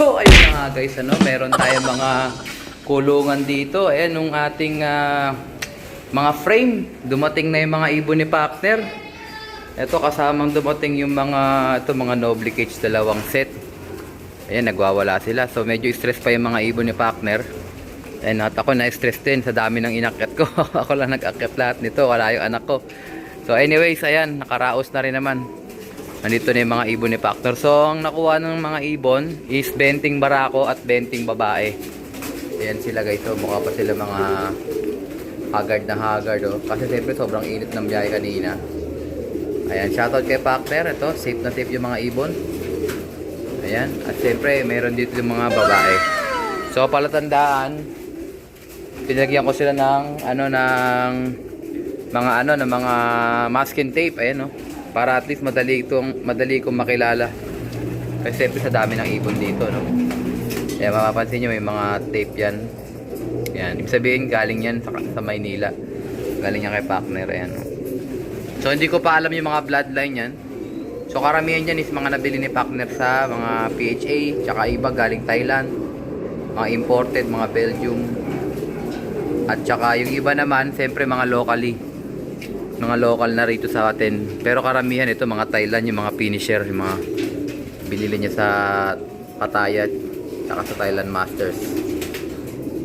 So ayun na nga guys, meron tayong mga kulungan dito. Ayan yung ating mga frame. Dumating na yung mga ibon ni partner. Ito kasamang dumating yung mga Noble Cage dalawang set. Ayan, nagwawala sila. So medyo stress pa yung mga ibon ni partner. Ayan, at ako na-stress din sa dami ng inakyat ko. Ako lang nag-akyat lahat nito, wala yung anak ko. So anyways, ayan, nakaraos na rin naman. Nandito na yung mga ibon ni partner. So ang nakuha ng mga ibon is 20 barako at 20 babae. Ayan sila guys, so mukha pa sila mga haggard na haggard, oh. Kasi siyempre sobrang init ng biyahe kanina. Ayan, shoutout kay partner. Ito, safe na safe yung mga ibon. Ayan, at siyempre meron dito yung mga babae. So palatandaan, pinagyan ko sila ng mga masking tape. Ayan, oh, para at least madali kong makilala. Kasi siyempre sa dami ng ibon dito, no. Kaya mapapansin nyo may mga tape yan. Yan, ibig sabihin galing yan sa Maynila. Galing yan kay partner. Ayan, no. So hindi ko pa alam yung mga bloodline yan. So karamihan yan is mga nabili ni partner sa mga PHA, tsaka iba galing Thailand, mga imported, mga Belgium, at tsaka yung iba naman siyempre mga locally, mga local na rito sa atin. Pero karamihan ito mga Thailand, yung mga finisher, yung mga binili niya sa Pattaya tsaka sa Thailand Masters.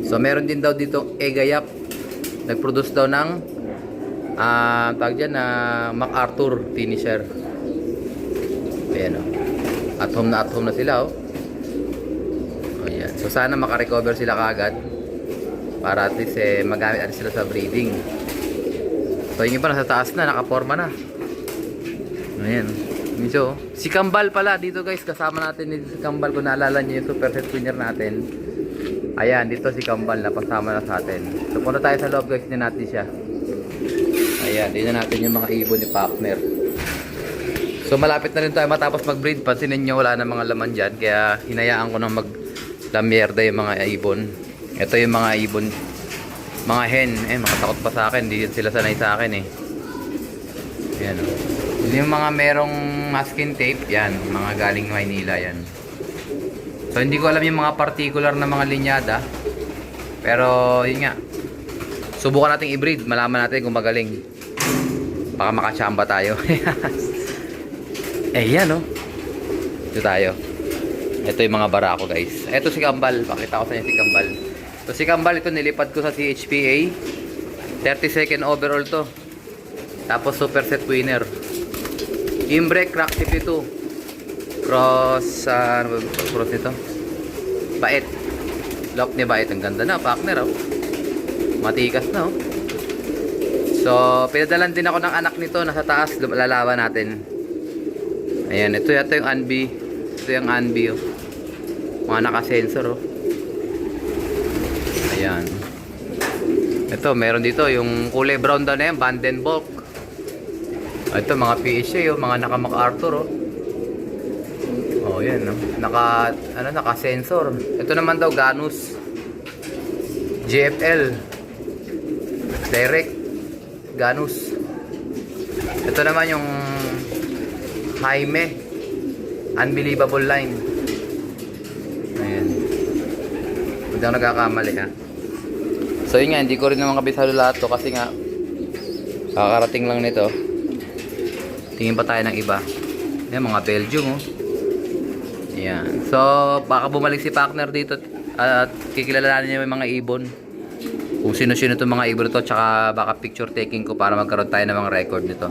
So meron din daw dito Egayap, nagproduce daw ng tawag dyan na MacArthur finisher. Ayan, oh. At home na sila, oh. Ayan. So sana makarecover sila kagad para at least magamit at sila sa breeding. So yung iba nasa taas na, nakaporma na. Ayan. So, si Kambal pala dito guys, kasama natin dito si Kambal. Kung naalala niyo yung super set winner natin. Ayan, dito si Kambal napasama na sa atin. So punta tayo sa loob guys, din natin siya. Ayan, dito natin yung mga ibon ni partner. So malapit na rin tayo matapos mag-breed. Pansinin nyo wala na mga laman dyan, kaya hinayaan ko nang mag-lamierda yung mga ibon. Ito yung mga ibon, mga hen, mga takot pa sa akin, hindi sila sanay sa akin eh. Ayan, oh. Yung mga merong masking tape, yan, mga galing Maynila yan. So hindi ko alam yung mga particular na mga linyada, pero yun nga, subukan natin i-breed, malaman natin kung magaling. Baka makachamba tayo. Yan, oh. Ito tayo. Ito yung mga barako guys. Ito si Kambal, pakita ko sa inyo si Kambal. So si Kambal, ito nilipad ko sa CHPA. 32nd overall to. Tapos super set winner. Imbrek crack 52. Cross, cross nito? Bait. Lock ni Bait. Ang ganda na, partner, oh. Matikas na, oh. So, pinadalan din ako ng anak nito. Nasa taas, lalawan natin. Ayan, ito yata yung Anbi. Ito yung Anbi, oh. Mga naka-sensor, oh. Ayan. Ito, meron dito yung kulay brown daw na yan, Vandenbok. Ito, mga PHA, oh. Mga naka-MacArthur, oh. Oh, yan, no? Naka-sensor. Ito naman daw, Ganus. JFL. Direct. Ganus. Ito naman yung Jaime. Unbelievable line. Ayan. Hindi ako nagkakamali, ha. So yun nga, hindi ko rin naman kabisado lahat to kasi nga kakarating lang nito. Tingin pa tayo ng iba. Ayan, mga Belgium, oh. Ayan. So baka bumalik si partner dito at kikilalanin niya yung mga ibon. Kung sino-sino itong mga ibon ito, tsaka baka picture taking ko para magkaroon tayo ng mga record nito.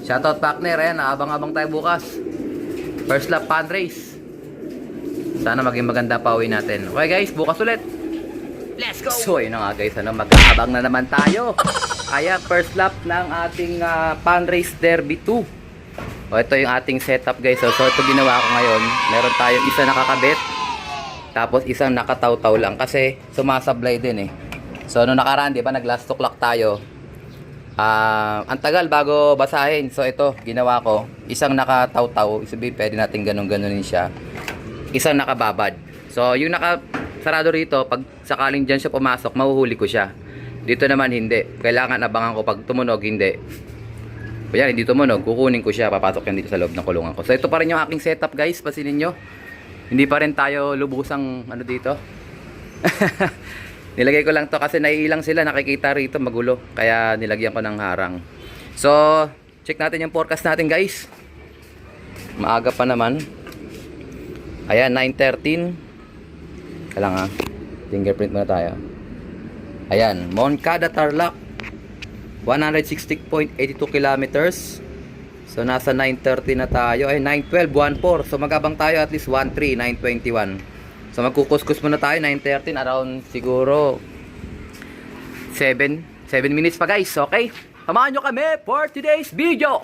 Shoutout partner, ayan, abang-abang tayo bukas. First lap pan race. Sana maging maganda pa uwi natin. Okay guys, bukas ulit. Let's go! So yun na nga guys, mag-aabang na naman tayo. Kaya first lap ng ating pan race derby 2. O ito yung ating setup guys. So ito ginawa ko ngayon. Meron tayong isa nakakabit, tapos isang nakataw-taw lang kasi sumasablay din eh. So nung nakaraan, di ba, nag-last clock tayo. Ang tagal bago basahin. So ito, ginawa ko, isang nakataw-taw, isabihin pwede natin ganun-ganunin siya. Isang nakababad. So yung nakasarado rito, pag sakaling dyan siya pumasok, mahuhuli ko siya. Dito naman hindi. Kailangan abangan ko pag tumunog, hindi. Kaya hindi tumunog, kukunin ko siya, papasok yan dito sa loob ng kulungan ko. So ito pa rin yung aking setup guys, pasinin nyo. Hindi pa rin tayo lubusang ano dito. Nilagay ko lang to kasi naiilang sila, nakikita rito magulo. Kaya nilagyan ko ng harang. So, check natin yung forecast natin guys. Maaga pa naman. Ayan, 9:13. Kailangan fingerprint muna tayo. Ayan, Moncada Tarlac. 160.82 kilometers. So nasa 9:30 na tayo. Ay 9:12, 1:04. So magabang tayo at least 1:03, 9:21. So magkukuskus muna tayo 9:13 around siguro 7 minutes pa guys. Okay? Samahan nyo kami for today's video.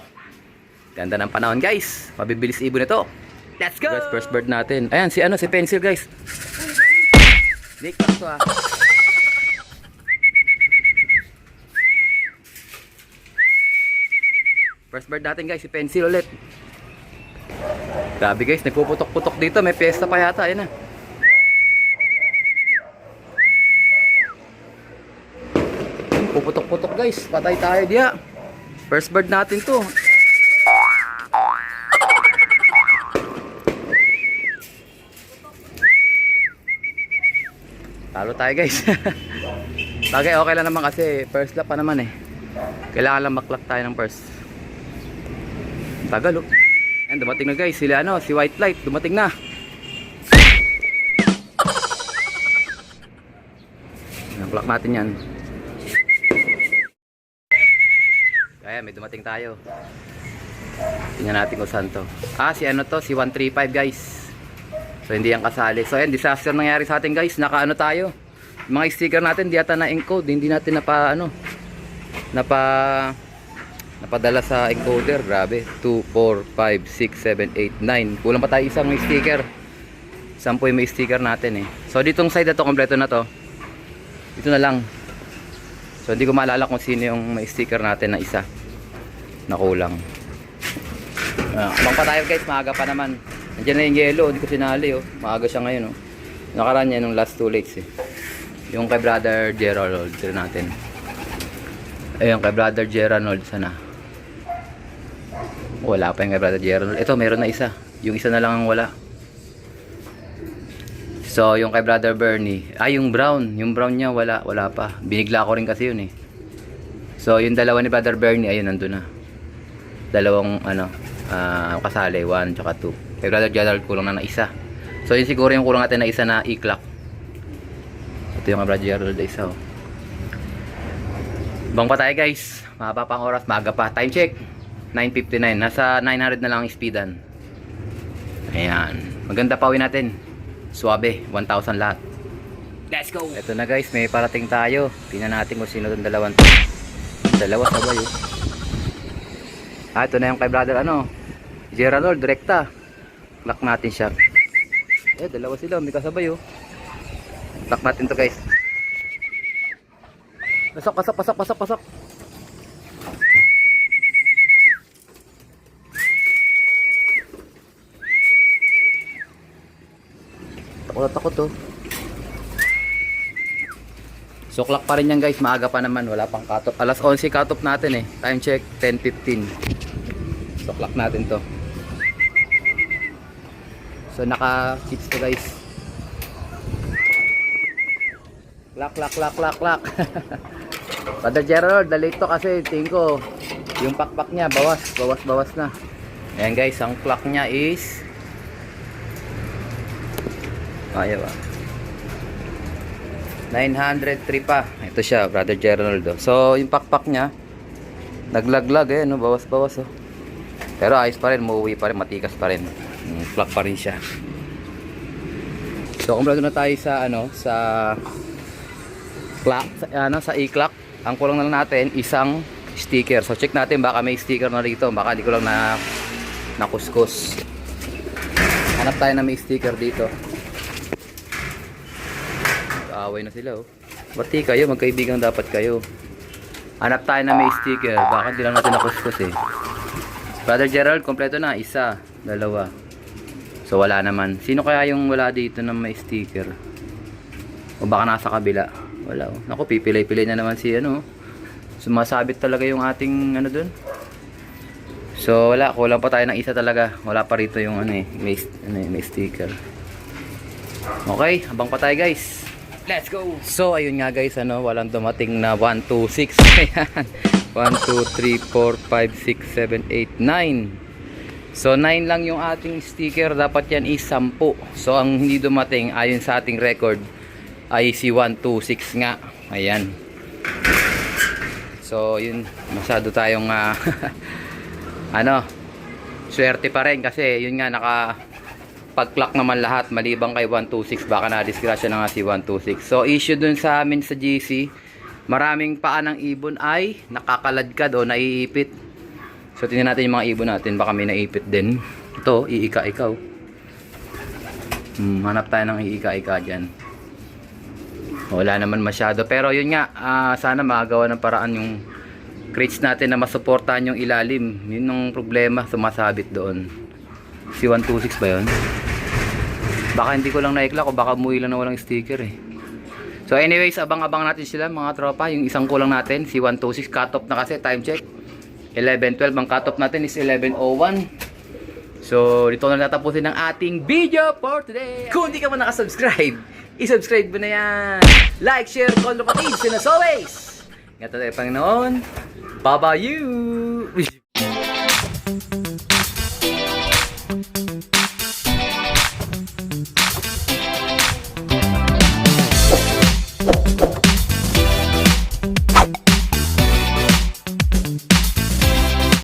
Ganda ng panahon guys. Mabibilis ibon ito. Let's go! Guys, first bird natin. Ayan, si Pencil guys. Nick, pakso ah. First bird natin guys, si Pencil ulit. Grabe guys, nagpuputok-putok dito. May piyesta pa yata, ayan na. Puputok-putok guys, patay tayo diya. First bird natin to. Talo tayo guys. Bagay, okay lang naman kasi first lap pa naman eh. Kailangan lang maklak tayo ng first. Tagal oh. Ayan, dumating na guys. Sila ano, si White Light, dumating na. Naklak natin yan. Kaya may dumating tayo. Tingnan natin kung saan to. Ah, si ano to, si 135 guys. So hindi yan kasali. So ayan, disaster nangyari sa atin guys. Nakaano tayo. Yung mga sticker natin di ata na encode. Hindi natin napadala sa encoder. Grabe. 2, 4, 5, 6, 7, 8, 9. Kulang pa tayo isang may sticker. 10 yung may sticker natin eh. So ditong side na to, kompleto na to. Dito na lang. So hindi ko maalala kung sino yung may sticker natin na isa na kulang. Abang pa tayo guys, maaga pa naman. Nandiyan na yung yellow, hindi ko sinali oh. Maaga siya ngayon oh. Nakaraan niya nung last 2 lates eh. Yung kay brother Gerald, tira natin. Ayun, kay brother Gerald sana. Wala pa yung kay brother Gerald. Ito, meron na isa. Yung isa na lang ang wala. So, yung kay brother Bernie. Yung brown. Yung brown niya wala pa. Binigla ko rin kasi yun eh. So, yung dalawa ni brother Bernie, ayun, nandun na. Dalawang, kasali. 1 tsaka 2. Kay brother Gerald, kulang na isa. So, yun siguro yung kulang natin na isa na i-clock. Ito yung kay brother Gerald na isa oh. Bang pa tayo guys. Mahaba pang oras, maaga pa. Time check 9:59. Nasa 900 na lang ang speedan. Ayan. Maganda pa uwi natin. Suabe, 1,000 lahat. Let's go! Ito na guys, may parating tayo. Tingnan natin kung sino itong dalawang. Dalawa sabay oh. Ito na yung kay brother Gerald, direkta. Lock natin siya. Dalawa sila, may kasabay oh. Lock natin to guys. Pasok. Takot to. So clock pa rin yan guys, maaga pa naman, wala pang cut off. Alas 11 cut off natin eh. Time check 10:15. So clock natin to. So naka chips to guys. Lock. Brother Gerald, dalito to kasi tingin ko yung pakpak niya bawas na. Ayan guys, ang clock niya is ayaw 903 pa. Ito siya, brother Gerald. So yung pakpak niya naglaglag no, bawas oh. Pero ayos pa rin, muuwi pa rin, matikas pa rin. Clock pa rin siya. So kumpleto na tayo sa sa clock, sa e-clock. Ang kulang na lang natin isang sticker. So check natin baka may sticker na rito, baka di ko lang nakuskus. Hanap tayo na may sticker dito. Kaaway na sila oh. Bati kayo, magkaibigan dapat kayo. Hanap tayo na may sticker, baka di lang natin nakuskus eh. Brother Gerald, kompleto na, isa, dalawa. So wala naman. Sino kaya yung wala dito na may sticker? O baka nasa kabila. Wala oh. Naku, pipilay-pilay na naman si sumasabit talaga yung ating dun. So wala, kulang pa tayo ng isa talaga. Wala pa rito yung may sticker. Okay, abang pa tayo guys. Let's go! So, ayun nga guys, ano, walang dumating na 1, 2, 6. Ayan. 1, 2, 3, 4, 5, 6, 7, 8, 9. So, 9 lang yung ating sticker. Dapat yan is 10. So, ang hindi dumating, ayon sa ating record, ay si 1, 2, 6 nga. Ayan. So, yun. Masyado tayong, ano, swerte pa rin kasi yun nga, pag-clock naman lahat malibang kay 126, baka na-disgrasya na nga si 126. So issue dun sa amin sa GC, maraming paa ng ibon ay nakakaladkad o naiipit. So tingnan natin yung mga ibon natin, baka may naipit din. Ito, iika-ikaw. Hanap tayo ng iika-ika dyan. Wala naman masyado, pero yun nga, sana magagawa ng paraan yung crates natin na masuportahan yung ilalim. Yun ang problema, sumasabit doon. Si 126 ba yun? Baka hindi ko lang naikla o baka umuwi lang na walang sticker eh. So anyways, abang-abang natin sila mga tropa. Yung isang kulang natin, si 126, cut off na kasi, time check 11:12, ang cut off natin is 11:01. So dito na natapusin ang ating video for today. Kung hindi ka pa nakasubscribe, isubscribe mo na yan. Like, share, comment, kapatid, and as always, ingat tayo Panginoon. Bye-bye you!